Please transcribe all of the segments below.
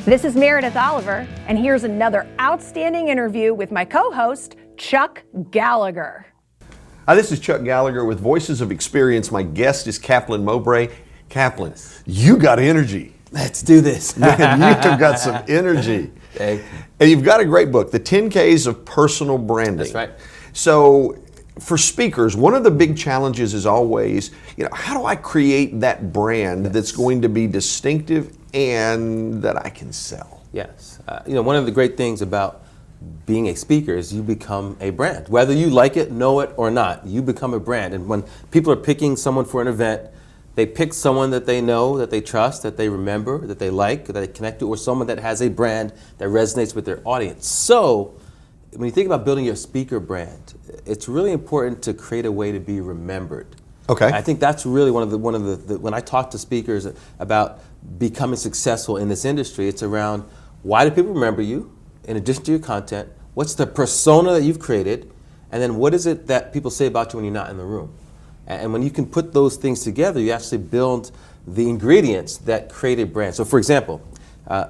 This is Meredith Oliver, and here's another outstanding interview with my co-host, Chuck Gallagher. Hi, this is Chuck Gallagher with Voices of Experience. My guest is Kaplan Mowbray. Kaplan, you got energy. Let's do this. Man, you have got some energy. Thank you. And you've got a great book, The 10 Ks of Personal Branding. That's right. So for speakers, one of the big challenges is always, how do I create that brand that's going to be distinctive and that I can sell? Yes. One of the great things about being a speaker is you become a brand. Whether you like it, know it, or not, you become a brand. And when people are picking someone for an event, they pick someone that they know, that they trust, that they remember, that they like, that they connect to, or someone that has a brand that resonates with their audience. So when you think about building your speaker brand, it's really important to create a way to be remembered. Okay. I think that's really one of the when I talk to speakers about becoming successful in this industry, it's around why do people remember you in addition to your content, what's the persona that you've created, and then what is it that people say about you when you're not in the room. And when you can put those things together, you actually build the ingredients that create a brand. So for example,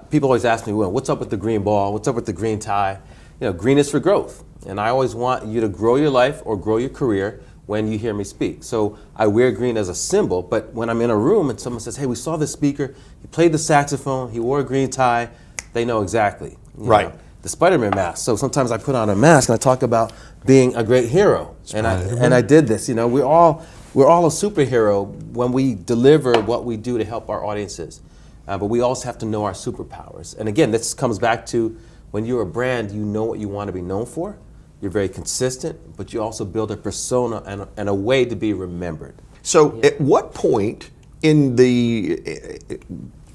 people always ask me, well, what's up with the green ball? What's up with the green tie? Green is for growth. And I always want you to grow your life or grow your career when you hear me speak. So I wear green as a symbol, but when I'm in a room and someone says, hey, we saw this speaker, he played the saxophone, he wore a green tie, they know exactly. Right. The Spider-Man mask. So sometimes I put on a mask and I talk about being a great hero. And I did this. We're all a superhero when we deliver what we do to help our audiences. But we also have to know our superpowers. And again, this comes back to when you're a brand, you know what you want to be known for. You're very consistent, but you also build a persona and a way to be remembered. So at what point in the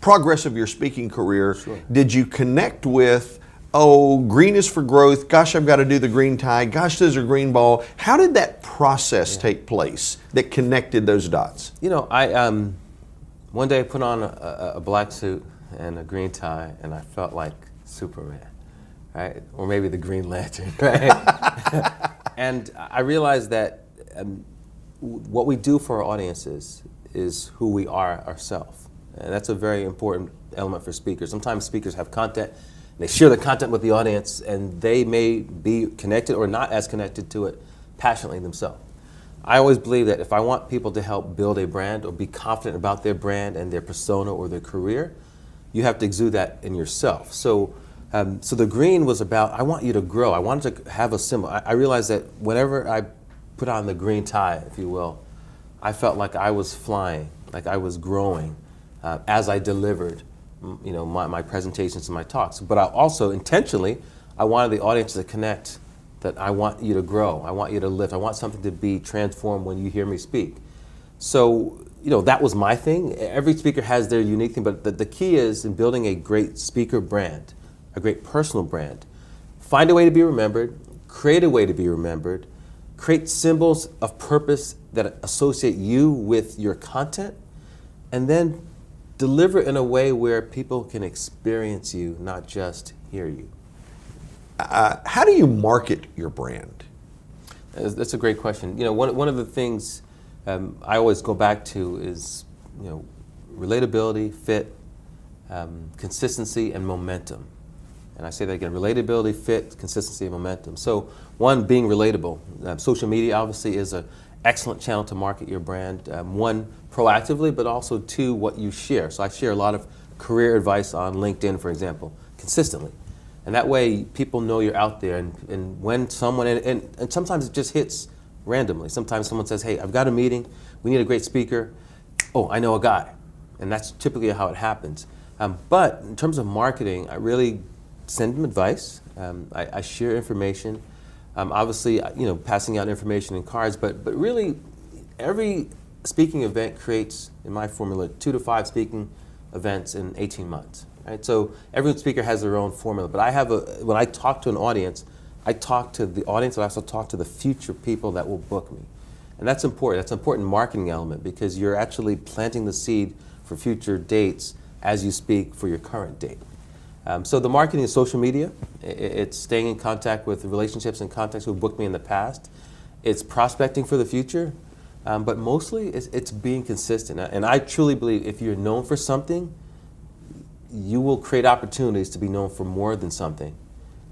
progress of your speaking career did you connect with, green is for growth, gosh, I've got to do the green tie, gosh, there's a green ball? How did that process take place that connected those dots? One day I put on a black suit and a green tie, and I felt like Superman. Right? Or maybe the Green Lantern, right? And I realized that what we do for our audiences is who we are ourselves. And that's a very important element for speakers. Sometimes speakers have content, they share the content with the audience, and they may be connected or not as connected to it passionately themselves. I always believe that if I want people to help build a brand or be confident about their brand and their persona or their career, you have to exude that in yourself. So the green was about, I want you to grow. I wanted to have a symbol. I realized that whenever I put on the green tie, if you will, I felt like I was flying, like I was growing as I delivered my presentations and my talks. But I also intentionally, I wanted the audience to connect that I want you to grow. I want you to lift. I want something to be transformed when you hear me speak. So, that was my thing. Every speaker has their unique thing, but the key is in building a great speaker brand, a great personal brand. Find a way to be remembered, create a way to be remembered, create symbols of purpose that associate you with your content, and then deliver in a way where people can experience you, not just hear you. How do you market your brand? That's a great question. One of the things I always go back to is, relatability, fit, consistency, and momentum. And I say that again, relatability, fit, consistency, and momentum. So one, being relatable. Social media obviously is an excellent channel to market your brand. One, proactively, but also two, what you share. So I share a lot of career advice on LinkedIn, for example, consistently. And that way people know you're out there. And when someone, and sometimes it just hits randomly. Sometimes someone says, hey, I've got a meeting, we need a great speaker. Oh, I know a guy. And that's typically how it happens. But in terms of marketing, I really send them advice. I share information. Obviously, passing out information in cards, but really every speaking event creates, in my formula, 2 to 5 speaking events in 18 months. Right? So every speaker has their own formula, but when I talk to an audience, I talk to the audience, but I also talk to the future people that will book me. And that's important. That's an important marketing element because you're actually planting the seed for future dates as you speak for your current date. So the marketing is social media. It's staying in contact with relationships and contacts who booked me in the past. It's prospecting for the future. But mostly it's being consistent. And I truly believe if you're known for something, you will create opportunities to be known for more than something,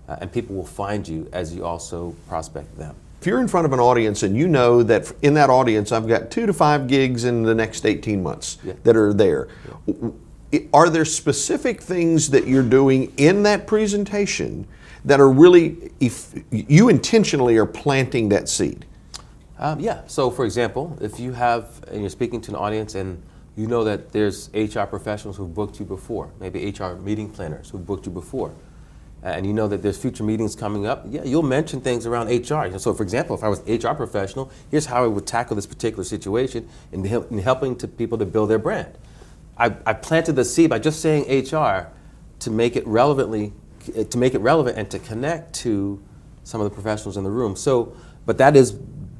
and people will find you as you also prospect them. If you're in front of an audience and you know that in that audience I've got 2 to 5 gigs in the next 18 months that are there, are there specific things that you're doing in that presentation that are really, if you intentionally are planting that seed? Yeah, so for example, if you have, and you're speaking to an audience and you know that there's HR professionals who've booked you before, maybe HR meeting planners who've booked you before, and you know that there's future meetings coming up, yeah, you'll mention things around HR. So for example, if I was an HR professional, here's how I would tackle this particular situation in helping people to build their brand. I planted the seed by just saying HR to make it relevant and to connect to some of the professionals in the room. So, but that is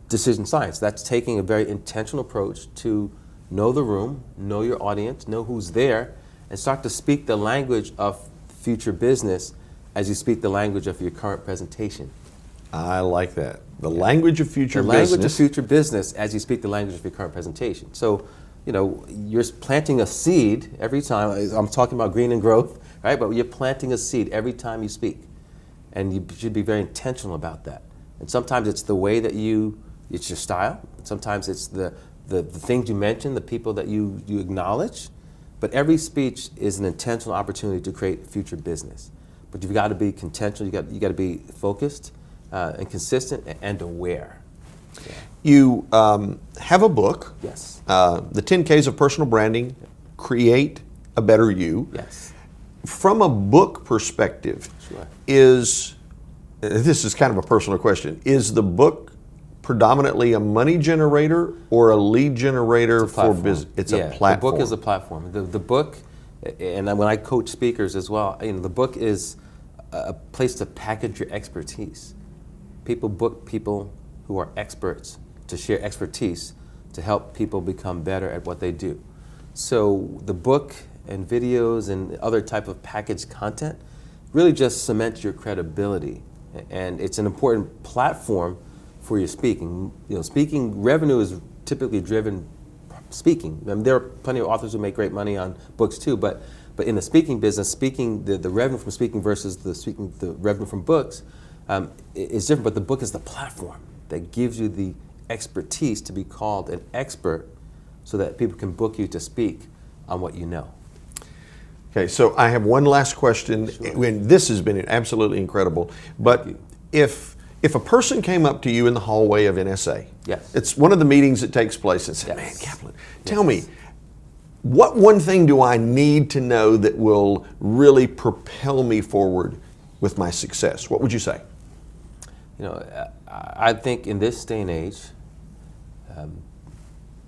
decision science. That's taking a very intentional approach to know the room, know your audience, know who's there, and start to speak the language of future business as you speak the language of your current presentation. I like that. The language of future business. The language of future business as you speak the language of your current presentation. So, you know, you're planting a seed every time. I'm talking about green and growth, right? But you're planting a seed every time you speak. And you should be very intentional about that. And sometimes it's the way that it's your style. Sometimes it's the things you mention, the people that you acknowledge. But every speech is an intentional opportunity to create future business. But you've got to be intentional, you got to be focused and consistent and aware. Yeah. You have a book, Yes. The 10 Ks of Personal Branding, Create a Better You. Yes. From a book perspective, Sure. this is kind of a personal question, is the book predominantly a money generator or a lead generator for business? It's a platform. The book is a platform. The book, and when I coach speakers as well, the book is a place to package your expertise. People book people who are experts to share expertise to help people become better at what they do. So the book and videos and other type of packaged content really just cements your credibility, and it's an important platform for your speaking. Speaking revenue is typically driven speaking. I mean, there are plenty of authors who make great money on books too, but in the speaking business, the revenue from speaking versus the revenue from books is different. But the book is the platform that gives you the expertise to be called an expert, so that people can book you to speak on what you know. Okay, so I have one last question. Sure. And this has been absolutely incredible. But if a person came up to you in the hallway of NSA, yes, it's one of the meetings that takes place, and said, yes, "Man, Kaplan, tell me, what one thing do I need to know that will really propel me forward with my success?" What would you say? I think in this day and age,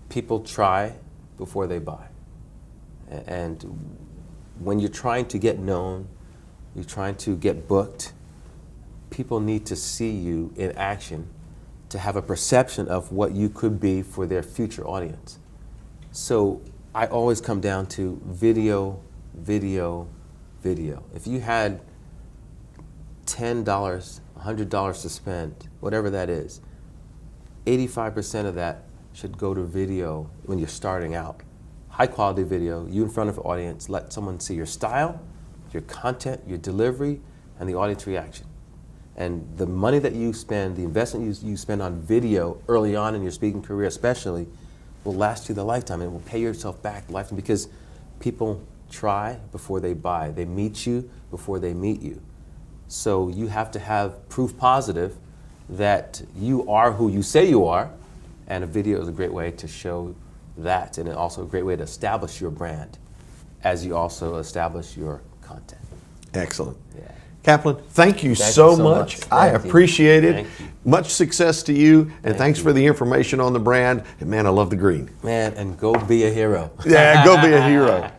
people try before they buy. And when you're trying to get known, you're trying to get booked, people need to see you in action to have a perception of what you could be for their future audience. So I always come down to video, video, video. If you had $10, $100 to spend, whatever that is, 85% of that should go to video when you're starting out. High quality video, you in front of an audience, let someone see your style, your content, your delivery, and the audience reaction. And the money that you spend, the investment you spend on video early on in your speaking career especially, will last you the lifetime and will pay yourself back the lifetime, because people try before they buy. They meet you before they meet you. So you have to have proof positive that you are who you say you are, and a video is a great way to show that, and also a great way to establish your brand as you also establish your content. Excellent. Yeah. Kaplan, thank you Thank so you so much. much. I Thank you. appreciate it. Thank you. Much success to you, and thanks you. for the information on the brand. And man, I love the green. Man, and go be a hero. Yeah, go be a hero.